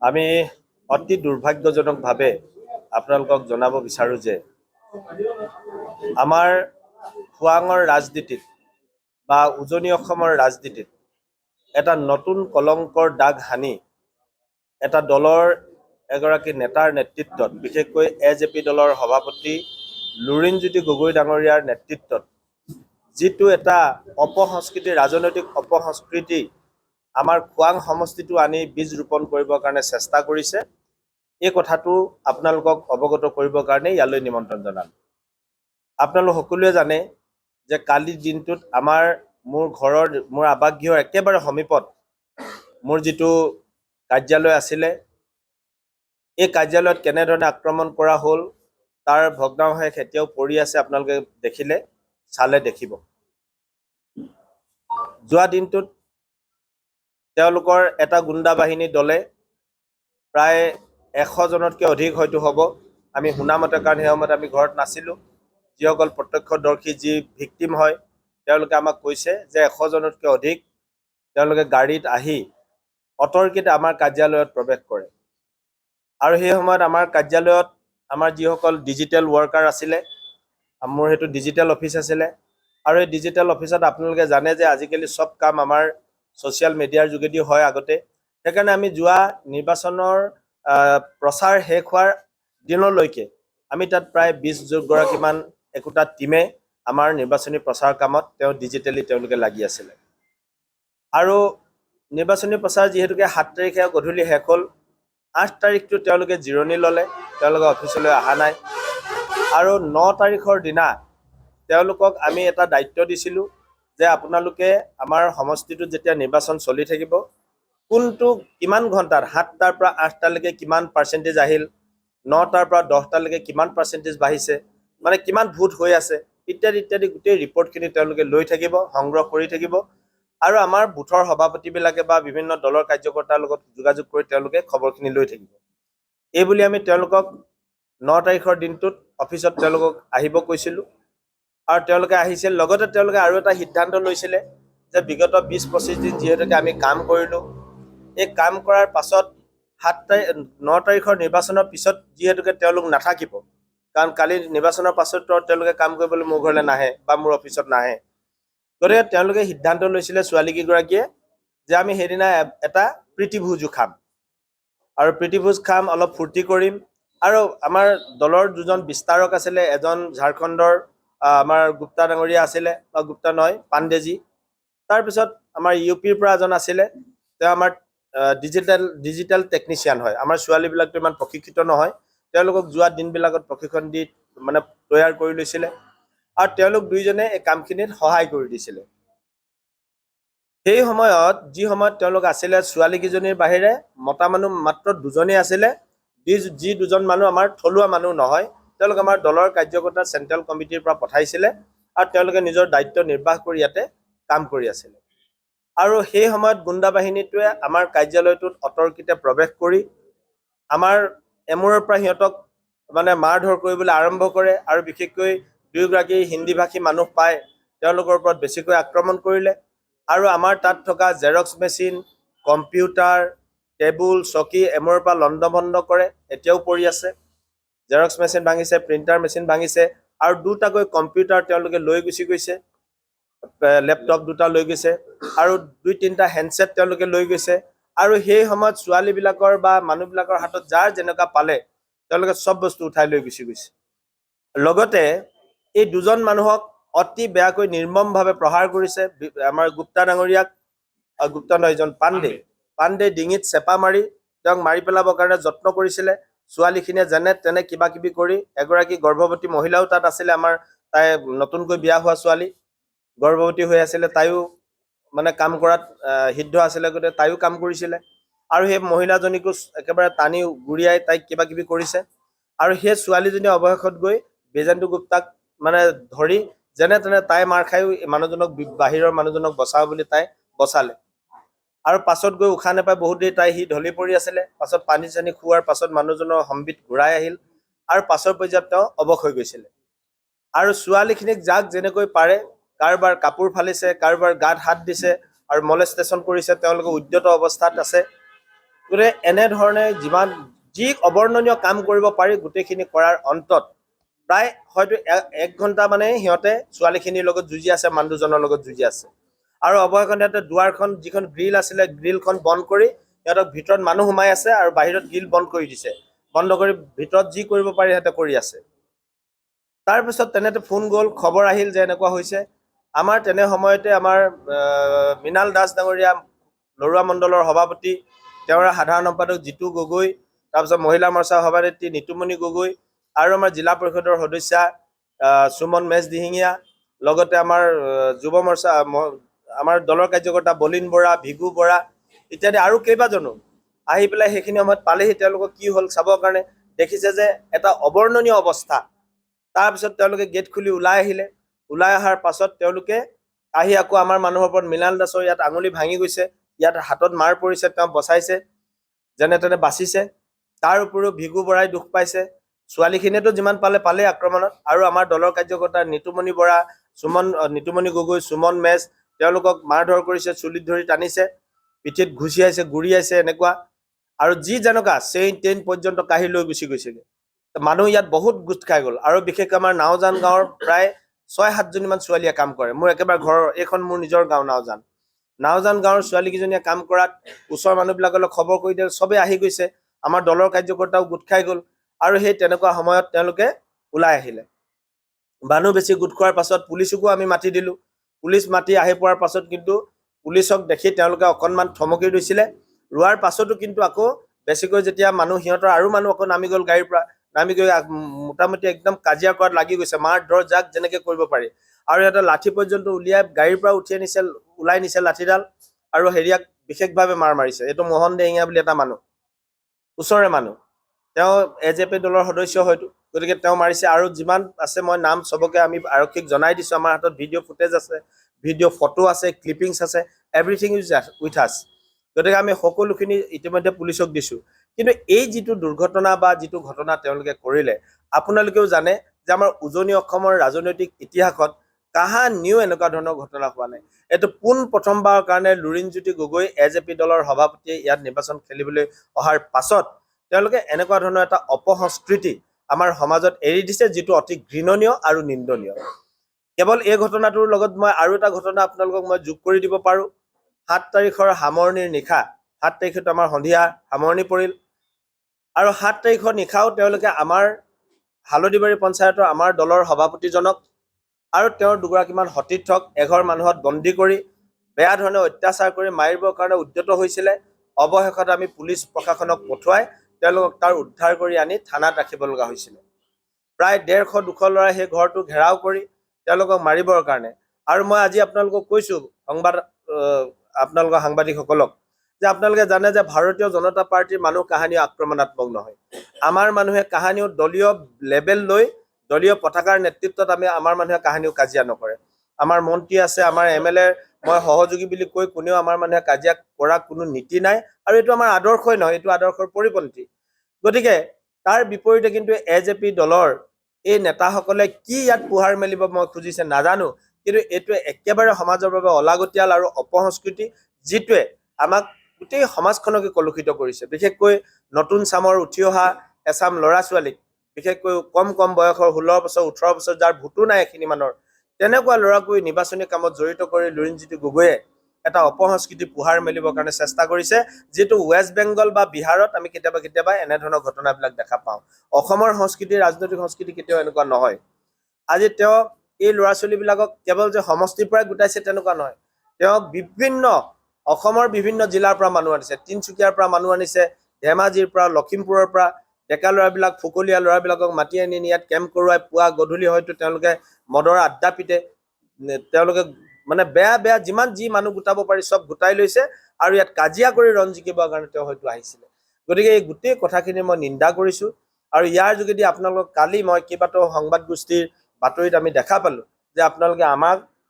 আমি অতি দুৰ্ভাগ্যজনকভাৱে আপোনালোকক জনাব বিচাৰোঁ যে আমাৰ খোৱাঙৰ ৰাজনীতিত বা উজনি অসমৰ ৰাজনীতিত এটা নতুন কলংকৰ দাগ হানি এটা দলৰ এগৰাকী নেতাৰ নেতৃত্বত বিশেষকৈ AJP দলৰ সভাপতি লুৰিণজ্যোতি গগৈ ডাঙৰীয়াৰ নেতৃত্বত যিটো এটা অপসংস্কৃতি ৰাজনৈতিক অপসংস্কৃতি আমাৰ খোৱাং সমষ্টিটো আনি বীজ ৰোপণ কৰিবৰ কাৰণে চেষ্টা কৰিছে এই কথাটো আপোনালোকক অৱগত কৰিবৰ কাৰণে ইয়ালৈ নিমন্ত্ৰণ জনালোঁ। আপোনালোক সকলোৱে জানে যে কালিৰ দিনটোত মোৰ আৱাসগৃহৰ একেবাৰে সমীপত মোৰ যিটো কাৰ্যালয় আছিলে এই কাৰ্যালয়ত কেনেধৰণে আক্ৰমণ কৰা হ'ল তাৰ ভগ্নাৱশেষ এতিয়াও পৰি আছে। আপোনালোকে চালে দেখিব। যোৱা দিনটোত তেওঁলোকৰ এটা গুণ্ডা বাহিনী দলে প্ৰায় 100 জনতকৈ অধিক হয়তো হ'ব, আমি শুনামতে, কাৰণ সেই সময়ত আমি ঘৰত নাছিলোঁ। যিসকল প্ৰত্যক্ষদৰ্শী যি ভিক্টিম হয় তেওঁলোকে আমাক কৈছে যে 100 জনতকৈ অধিক তেওঁলোকে গাড়ীত আহি অতৰ্কিত আমাৰ কাৰ্যালয়ত প্ৰৱেশ কৰে। আৰু সেই সময়ত আমাৰ কাৰ্যালয়ত আমাৰ যিসকল ডিজিটেল ৱৰ্কাৰ আছিলে, মোৰ সেইটো ডিজিটেল অফিচ আছিলে, আৰু এই ডিজিটেল অফিচত আপোনালোকে জানে যে আজিকালি চব কাম আমাৰ ছ'চিয়েল মিডিয়াৰ যোগেদি হয় আগতে। সেইকাৰণে আমি যোৱা নিৰ্বাচনৰ প্ৰচাৰ শেষ হোৱাৰ দিনলৈকে আমি তাত প্ৰায় 20 গৰাকীমান একোটা টিমে আমাৰ নিৰ্বাচনী প্ৰচাৰ কামত ডিজিটেলি তেওঁলোকে লাগি আছিলে। আৰু নিৰ্বাচনী প্ৰচাৰ যিহেতুকে 7 তাৰিখে গধূলি শেষ হ'ল, 8 তাৰিখটো তেওঁলোকে জিৰণি ল'লে, তেওঁলোকে অফিচলৈ অহা নাই। আৰু 9 তাৰিখৰ দিনা তেওঁলোকক আমি এটা দায়িত্ব দিছিলোঁ যে আপোনালোকে আমাৰ সমষ্টিটোত যেতিয়া নিৰ্বাচন চলি থাকিব, কোনটো কিমান ঘণ্টাত 7টাৰ পৰা 8টালৈকে কিমান পাৰ্চেণ্টেজ আহিল, 9টাৰ পৰা 10টালৈকে কিমান পাৰ্চেণ্টেজ বাঢ়িছে, মানে কিমান ভোট হৈ আছে ইত্যাদি ইত্যাদি গোটেই ৰিপৰ্টখিনি তেওঁলোকে লৈ থাকিব, সংগ্ৰহ কৰি থাকিব। আৰু আমাৰ বুথৰ সভাপতিবিলাকে বা বিভিন্ন দলৰ কাৰ্যকৰ্তাৰ লগত যোগাযোগ কৰি তেওঁলোকে খবৰখিনি লৈ থাকিব। এইবুলি আমি তেওঁলোকক 9 তাৰিখৰ দিনটোত অফিচত তেওঁলোকক আহিব কৈছিলোঁ। আৰু তেওঁলোকে আহিছিল। লগতে তেওঁলোকে আৰু এটা সিদ্ধান্ত লৈছিলে যে বিগত 20-25 দিন যিহেতুকে আমি কাম কৰিলোঁ, এই কাম কৰাৰ পাছত 9 তাৰিখৰ নিৰ্বাচনৰ পিছত যিহেতুকে তেওঁলোক নাথাকিব, কাৰণ কালি নিৰ্বাচনৰ পাছত তেওঁলোকে কাম কৰিবলৈ মোৰ ঘৰলৈ নাহে বা মোৰ অফিচত নাহে, গতিকে তেওঁলোকে সিদ্ধান্ত লৈছিলে ছোৱালীকেইগৰাকীয়ে যে আমি সেইদিনা এটা প্ৰীতিভোজো খাম, আৰু প্ৰীতিভোজ খাম, অলপ ফূৰ্তি কৰিম। আৰু আমাৰ দলৰ দুজন বিস্তাৰক আছিলে, এজন ঝাৰখণ্ডৰ আমাৰ গুপ্তা ডাঙৰীয়া আছিলে, বা গুপ্তা নহয় পাণ্ডেজী, তাৰপিছত আমাৰ UPৰ পৰা এজন আছিলে, তেওঁ আমাৰ ডিজিটেল টেকনিচিয়ান হয়। আমাৰ ছোৱালীবিলাকতো ইমান প্ৰশিক্ষিত নহয়, তেওঁলোকক যোৱা দিনবিলাকত প্ৰশিক্ষণ দি মানে তৈয়াৰ কৰি লৈছিলে, আৰু তেওঁলোক দুইজনে এই কামখিনিত সহায় কৰি দিছিলে। সেই সময়ত যি সময়ত তেওঁলোক আছিলে, ছোৱালীকেইজনীৰ বাহিৰে মতা মানুহ মাত্ৰ 2জনেই আছিলে, যি 2জন মানুহ আমাৰ থলুৱা মানুহ নহয়, তেওঁলোক আমাৰ দলৰ কাৰ্যকৰ্তা চেণ্ট্ৰেল কমিটিৰ পৰা পঠাইছিলে, আৰু তেওঁলোকে নিজৰ দায়িত্ব নিৰ্বাহ কৰি ইয়াতে কাম কৰি আছিলে। আৰু সেই সময়ত গুণ্ডা বাহিনীটোৱে আমাৰ কাৰ্যালয়টোত অতৰ্কিতে প্ৰৱেশ কৰি আমাৰ এমূৰৰ পৰা সিহঁতক মানে মাৰ ধৰ কৰিবলৈ আৰম্ভ কৰে, আৰু বিশেষকৈ 2গৰাকী হিন্দীভাষী মানুহ পাই তেওঁলোকৰ ওপৰত বেছিকৈ আক্ৰমণ কৰিলে। আৰু আমাৰ তাত থকা জেৰক্স মেচিন, কম্পিউটাৰ, টেবুল, চকী এমূৰৰ পৰা লণ্ডভণ্ড কৰে, এতিয়াও পৰি আছে। জেৰক্স মেচিন ভাঙিছে, প্ৰিণ্টাৰ মেচিন ভাঙিছে, আৰু 2টাকৈ কম্পিউটাৰ তেওঁলোকে লৈ গুচি গৈছে, লেপটপ 2টা লৈ গৈছে, আৰু 2-3টা হেণ্ডছেট তেওঁলোকে লৈ গৈছে। আৰু সেই সময়ত ছোৱালীবিলাকৰ বা মানুহবিলাকৰ হাতত যাৰ যেনেকুৱা পালে তেওঁলোকে চব বস্তু উঠাই লৈ গুচি গৈছে। লগতে এই 2জন মানুহক অতি বেয়াকৈ নিৰ্মমভাৱে প্ৰহাৰ কৰিছে। আমাৰ গুপ্তা ডাঙৰীয়াক, গুপ্তা নহয়, এজন পাণ্ডে ডিঙিত চেপা মাৰি তেওঁক মাৰি পেলাবৰ কাৰণে যত্ন কৰিছিলে। ছোৱালীখিনিয়ে যেনে তেনে কিবা কিবি কৰি, এগৰাকী গৰ্ভৱতী মহিলাও তাত আছিলে, তাই নতুনকৈ বিয়া হোৱা ছোৱালী, গৰ্ভৱতী হৈ আছিলে, তাইও মানে কাম কৰাত সিদ্ধ আছিলে, গতিকে তাইও কাম কৰিছিলে। আৰু সেই মহিলাজনীকো একেবাৰে টানি গুৰিয়াই তাইক কিবা কিবি কৰিছে। আৰু সেই ছোৱালীজনী অৱশেষত গৈ বিজেন্দু গুপ্তাক মানে ধৰি যেনে তেনে তাই মাৰ খায়ো মানুহজনক, বাহিৰৰ মানুহজনক বচাওঁ বুলি তাই বচালে। আৰু পাছত গৈ উশাহ নাপাই বহুত দেৰি সি ঢলি পৰি আছিলে। পাছত পানী চানী খোৱাৰ পাছত মানুহজনৰ সম্বিত ঘূৰাই আহিল, আৰু পাছৰ পৰ্যায়ত তেওঁ অৱশ হৈ গৈছিলে। আৰু ছোৱালীখিনিক যাক যেনেকৈ পাৰে, কাৰোবাৰ কাপোৰ ফালিছে, কাৰোবাৰ গাত হাত দিছে, আৰু মলেষ্টেশ্যন কৰিছে। তেওঁলোকে উদ্যত অৱস্থাত আছে। গতিকে এনেধৰণে যি অবৰ্ণনীয় কাম কৰিব পাৰি গোটেইখিনি কৰাৰ অন্তত প্ৰায় হয়তো 1 ঘণ্টা মানে সিহঁতে ছোৱালীখিনিৰ লগত যুঁজি আছে, মানুহজনৰ লগত যুঁজি আছে। আৰু অৱশেষত দুৱাৰখন যিখন গ্ৰিল আছিলে গ্ৰিলখন বন্ধ কৰি সিহঁতক ভিতৰত মানুহ সোমাই আছে আৰু বাহিৰত গ্ৰিল বন্ধ কৰি দিছে, বন্ধ কৰি ভিতৰত যি কৰিব পাৰি সিহঁতে কৰি আছে। তাৰপিছত তেনেতে ফোন গ'ল, খবৰ আহিল যে এনেকুৱা হৈছে। আমাৰ তেনে সময়তে আমাৰ মৃণাল দাস ডাঙৰীয়া নৰুৱা মণ্ডলৰ সভাপতি, তেওঁৰ সাধাৰণ সম্পাদক জিতু গগৈ, তাৰপিছত মহিলা মৰ্চাৰ সভানেত্ৰী নিতুমণি গগৈ আৰু আমাৰ জিলা পৰিষদৰ সদস্যা সুমন মেচ দিহিঙীয়া, লগতে আমাৰ যুৱ মৰ্চা আমাৰ দলৰ কাৰ্যকৰ্তা বলিন বৰা, ভিগু বৰা ইত্যাদি আৰু কেইবাজনো আহি পেলাই সেইখিনি সময়ত পালেহি। তেওঁলোকক কি হ'ল চাবৰ কাৰণে, দেখিছে যে এটা অবৰ্ণনীয় অৱস্থা। তাৰপিছত তেওঁলোকে গেট খুলি ওলাই আহিলে। ওলাই অহাৰ পাছত তেওঁলোকে আহি আকৌ আমাৰ মানুহৰ ওপৰত মৃণাল দাসৰ ইয়াত আঙুলি ভাঙি গৈছে, ইয়াত হাতত মাৰ পৰিছে, তেওঁ বচাইছে, যেনে তেনে বাচিছে। তাৰ উপৰিও ভিগু বৰাই দুখ পাইছে। ছোৱালীখিনিয়েতো যিমান পালে আক্ৰমণত, আৰু আমাৰ দলৰ কাৰ্যকৰ্তা নিতুমণি বৰা, নিতুমণি গগৈ, সুমন মেচ, তেওঁলোকক মাৰধৰ কৰিছে, চুলিত ধৰি টানিছে, পিঠিত ঘুচিয়াইছে, গুৰিয়াইছে, এনেকুৱা। আৰু যি যেনেকুৱা চেইন টেইন পৰ্যন্ত কাঢ়ি লৈ গুচি গৈছেগৈ। মানুহ ইয়াত বহুত গোট খাই গ'ল। আৰু বিশেষকৈ আমাৰ নাওজান গাঁৱৰ প্ৰায় 6-7জনীমান ছোৱালীয়ে কাম কৰে। মোৰ একেবাৰে ঘৰৰ, এইখন মোৰ নিজৰ গাঁও নাওজান গাঁৱৰ ছোৱালীকেইজনীয়ে কাম কৰাত ওচৰৰ মানুহবিলাকলৈ খবৰ কৰি দিয়ে, চবেই আহি গৈছে। আমাৰ দলৰ কাৰ্যকৰ্তাও গোট খাই গ'ল। আৰু সেই তেনেকুৱা সময়ত তেওঁলোকে ওলাই আহিলে। মানুহ বেছি গোট খোৱাৰ পাছত পুলিচকো আমি মাতি দিলোঁ। পুলিচ মাতি আহি পোৱাৰ পাছত কিন্তু পুলিচক দেখি তেওঁলোকে অকণমান থমকি ৰৈছিলে। ৰোৱাৰ পাছতো কিন্তু আকৌ বেছিকৈ যেতিয়া সিহঁতৰ আৰু মানুহ আকৌ নামি গ'ল গাড়ীৰ পৰা, নামি গৈ মোটামুটি একদম কাজিয়া কৰাত লাগি গৈছে, মাৰ ধৰ যাক যেনেকৈ কৰিব পাৰি। আৰু সিহঁতে লাঠি পৰ্যন্ত উলিয়াই গাড়ীৰ পৰা ওলাই নিছে লাঠিডাল, আৰু হেৰিয়াক বিশেষভাৱে মাৰ মাৰিছে। এইটো মোহন দেহিঙীয়া বুলি এটা মানুহ, ওচৰৰে মানুহ, তেওঁ AJP দলৰ সদস্য হয়তো, গতিকে তেওঁ মাৰিছে। আৰু যিমান আছে মই নাম চবকে আমি আৰক্ষীক জনাই দিছোঁ। আমাৰ হাতত ভিডিঅ' ফুটেজ আছে, ভিডিঅ' ফটো আছে, ক্লিপিংছ আছে, এভৰিথিং ইজ উইথ আছ। গতিকে আমি সকলোখিনি ইতিমধ্যে পুলিচক দিছোঁ। কিন্তু এই যিটো দুৰ্ঘটনা বা যিটো ঘটনা তেওঁলোকে কৰিলে, আপোনালোকেও জানে যে আমাৰ উজনি অসমৰ ৰাজনৈতিক ইতিহাসত কাহানিও এনেকুৱা ধৰণৰ ঘটনা হোৱা নাই। এইটো প্ৰথমবাৰৰ কাৰণে লুৰিণজ্যোতি গগৈ AJP দলৰ সভাপতিয়ে ইয়াত নিৰ্বাচন খেলিবলৈ অহাৰ পাছত তেওঁলোকে এনেকুৱা ধৰণৰ এটা অপসংস্কৃতি আমাৰ সমাজত এৰি দিছে, যিটো অতি ঘৃণনীয় আৰু নিন্দনীয়। কেৱল এই ঘটনাটোৰ লগত মই আৰু এটা ঘটনা আপোনালোকক মই যোগ কৰি দিব পাৰোঁ। 7 তাৰিখৰ সামৰণিৰ নিশা, 7 তাৰিখেতো আমাৰ সন্ধিয়া সামৰণি পৰিল, আৰু 7 তাৰিখৰ নিশাও তেওঁলোকে আমাৰ হালধিবাৰী পঞ্চায়তৰ আমাৰ দলৰ সভাপতিজনক আৰু তেওঁৰ দুগৰাকীমান সতীৰ্থক এঘৰ মানুহত বন্দী কৰি বেয়া ধৰণে অত্যাচাৰ কৰি মাৰিবৰ কাৰণে উদ্যত হৈছিলে। অৱশেষত আমি পুলিচ প্ৰশাসনক পঠুৱাই তেওঁলোকক তাৰ উদ্ধাৰ কৰি আনি থানাত ৰাখিব লগা হৈছিলে। প্ৰায় 150-200 ল'ৰাই সেই ঘৰটো ঘেৰাও কৰি তেওঁলোকক মাৰিবৰ কাৰণে। আৰু মই আজি আপোনালোকক কৈছোঁ, আপোনালোকৰ সাংবাদিকসকলক, যে আপোনালোকে জানে যে ভাৰতীয় জনতা পাৰ্টীৰ মানুহ কাহানিও আক্ৰমণাত্মক নহয়। আমাৰ মানুহে কাহানিও দলীয় লেবেল লৈ, দলীয় পতাকাৰ নেতৃত্বত আমাৰ মানুহে কাহানিও কাজিয়া নকৰে। আমাৰ মন্ত্ৰী আছে, আমাৰ MLA মই সহযোগী বুলি কৈ কোনেও আমাৰ মানুহে কাজিয়া কৰা কোনো নীতি নাই, আৰু এইটো আমাৰ আদৰ্শই নহয়, এইটো আদৰ্শৰ পৰিপন্থী। গতিকে তাৰ বিপৰীতে কিন্তু AJP দলৰ এই নেতাসকলে কি ইয়াত পোহাৰ মেলিব মই খুজিছে নাজানো, কিন্তু এইটোৱে একেবাৰে সমাজৰ বাবে অলাগতিয়াল আৰু অপসংস্কৃতি, যিটোৱে আমাক গোটেই সমাজখনকে কলুষিত কৰিছে। বিশেষকৈ নতুন চামৰ উঠি অহা এচাম ল'ৰা ছোৱালীক, বিশেষকৈ কম বয়সৰ 16 বছৰ 18 বছৰ যাৰ ভোটো নাই এখিনি মানৰ, তেনেকুৱা ল'ৰাকৈ নিৰ্বাচনী কামত জড়িত কৰি লুৰিণজ্যোতি গগৈয়ে এটা অপসংস্কৃতি পোহাৰ মেলিবৰ কাৰণে চেষ্টা কৰিছে, যিটো ৱেষ্ট বেংগল বা বিহাৰত আমি কেতিয়াবা এনেধৰণৰ ঘটনাবিলাক দেখা পাওঁ। অসমৰ সংস্কৃতি, ৰাজনৈতিক সংস্কৃতি কেতিয়াও এনেকুৱা নহয়। আজি তেওঁ এই ল'ৰা ছোৱালীবিলাকক কেৱল যে সমষ্টিৰ পৰাই গোটাইছে তেনেকুৱা নহয়, তেওঁ অসমৰ বিভিন্ন জিলাৰ পৰা মানুহ আনিছে, তিনিচুকীয়াৰ পৰা মানুহ আনিছে, ধেমাজিৰ পৰা, লখিমপুৰৰ পৰা ডেকা ল'ৰাবিলাক, ফুকলীয়া ল'ৰাবিলাকক মাতি আনি ইয়াত কেম্প কৰোৱাই পুৱা গধূলি হয়তো তেওঁলোকে মদৰ আড্ডা পিতে, তেওঁলোকে মানে বেয়া যি মানুহ গোটাব পাৰি চব গোটাই লৈছে, আৰু ইয়াত কাজিয়া কৰি ৰণ জিকিবৰ কাৰণে তেওঁ হয়তো আহিছিলে। গতিকে এই গোটেই কথাখিনি মই নিন্দা কৰিছোঁ। আৰু ইয়াৰ যোগেদি আপোনালোকক কালি মই কেইবাটাও সংবাদ গোষ্ঠীৰ বাতৰিত আমি দেখা পালোঁ যে আপোনালোকে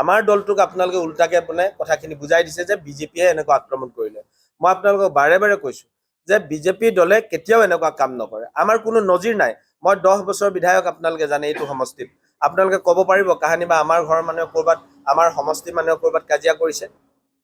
আমাৰ দলটোক আপোনালোকে উল্টাকে মানে কথাখিনি বুজাই দিছে যে BJPয়ে এনেকুৱা আক্ৰমণ কৰিলে। মই আপোনালোকক বাৰে কৈছোঁ যে BJP দলে কেতিয়াও এনেকুৱা কাম নকৰে। আমাৰ কোনো নজিৰ নাই। মই 10 বছৰ বিধায়ক, আপোনালোকে জানে এইটো সমষ্টিত। আপোনালোকে ক'ব পাৰিব কাহানি বা আমাৰ ঘৰৰ মানুহে ক'ৰবাত, আমাৰ সমষ্টিৰ মানুহে ক'ৰবাত কাজিয়া কৰিছে?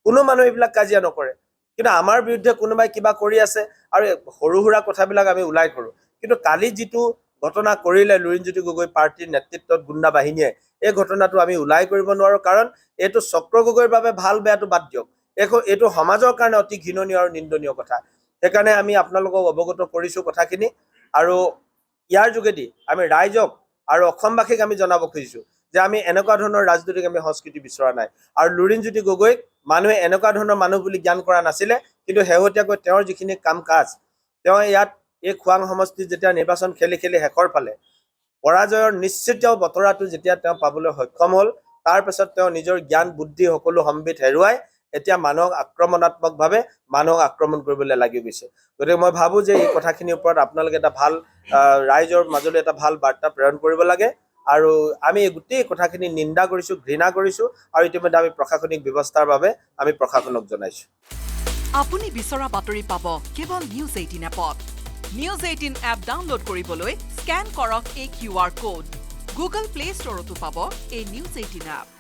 কোনো মানুহ এইবিলাক কাজিয়া নকৰে। কিন্তু আমাৰ বিৰুদ্ধে কোনোবাই কিবা কৰি আছে আৰু সৰু সুৰা কথাবিলাক আমি ওলাই কৰোঁ। কিন্তু কালি যিটো ঘটনা কৰিলে লুৰিণজ্যোতি গগৈ পাৰ্টীৰ নেতৃত্বত গুণ্ডা বাহিনীয়ে, এই ঘটনাটো আমি ওলাই কৰিব নোৱাৰোঁ, কাৰণ এইটো চক্ৰ গগৈৰ বাবে ভাল বেয়াটো বাদ দিয়ক, এইটো সমাজৰ কাৰণে অতি ঘৃণনীয় আৰু নিন্দনীয় কথা। সেইকাৰণে আমি আপোনালোকক অৱগত কৰিছোঁ কথাখিনি, আৰু ইয়াৰ যোগেদি আমি ৰাইজক আৰু অসমবাসীক আমি জনাব খুজিছোঁ যে আমি এনেকুৱা ধৰণৰ ৰাজনৈতিক আমি সংস্কৃতি বিচৰা নাই। আৰু লুৰিণজ্যোতি গগৈক মানুহে এনেকুৱা ধৰণৰ মানুহ বুলি জ্ঞান কৰা নাছিলে, কিন্তু শেহতীয়াকৈ তেওঁৰ যিখিনি কাম কাজ, তেওঁ ইয়াত এই খোৱাং সমষ্টিত যেতিয়া নিৰ্বাচন খেলি শেষৰ ফালে পৰাজয়ৰ নিশ্চিত বতৰাটো যেতিয়া তেওঁ পাবলৈ সক্ষম হ'ল, তাৰ পাছত তেওঁ নিজৰ জ্ঞান বুদ্ধি সকলো সম্বিত হেৰুৱাই এতিয়া মানুহক আক্ৰমণাত্মকভাৱে মানুহক আক্ৰমণ কৰিবলৈ লাগি গৈছে। গতিকে মই ভাবোঁ যে এই কথাখিনিৰ ওপৰত আপোনালোকে এটা ভাল ৰাইজৰ মাজলৈ এটা ভাল বাৰ্তা প্ৰেৰণ কৰিব লাগে। আৰু আমি গোটেই কথাখিনি নিন্দা কৰিছোঁ, ঘৃণা কৰিছোঁ, আৰু ইতিমধ্যে আমি প্ৰশাসনিক ব্যৱস্থাৰ বাবে আমি প্ৰশাসনক জনাইছোঁ। আপুনি বিচৰা বাতৰি পাব কেৱল নিউজ 18 এপত। নিউজ 18 এপ ডাউনলোড কৰিবলৈ স্কেন কৰক এই QR কোড। গুগল প্লে ষ্টৰতো পাব এই নিউজ 18 এপ।